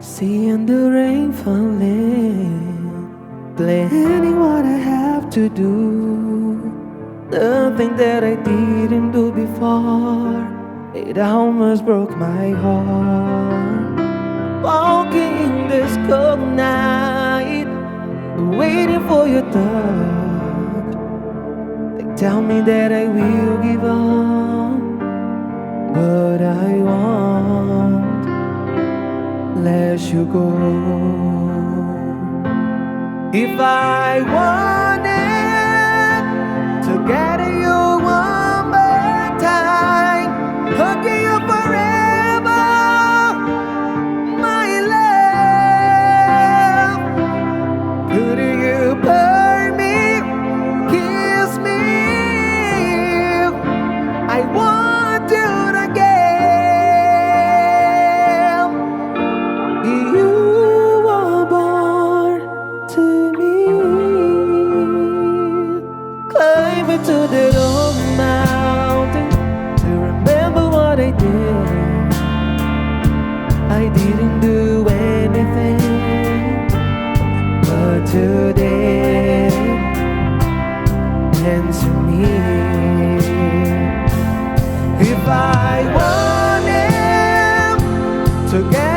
Seeing the rain falling, planning what I have to do. Nothing that I didn't do before. It almost broke my heart. Walking in this cold night, waiting for your touch. They tell me that I will give up, but I won't let you go. If I wanted to get you one more time, hugging you forever, my love, could you burn me, kiss me? I want you again. You were born to me. Climbing to that old mountain to remember what I did. I didn't do anything, but today answer me. If I wanted to get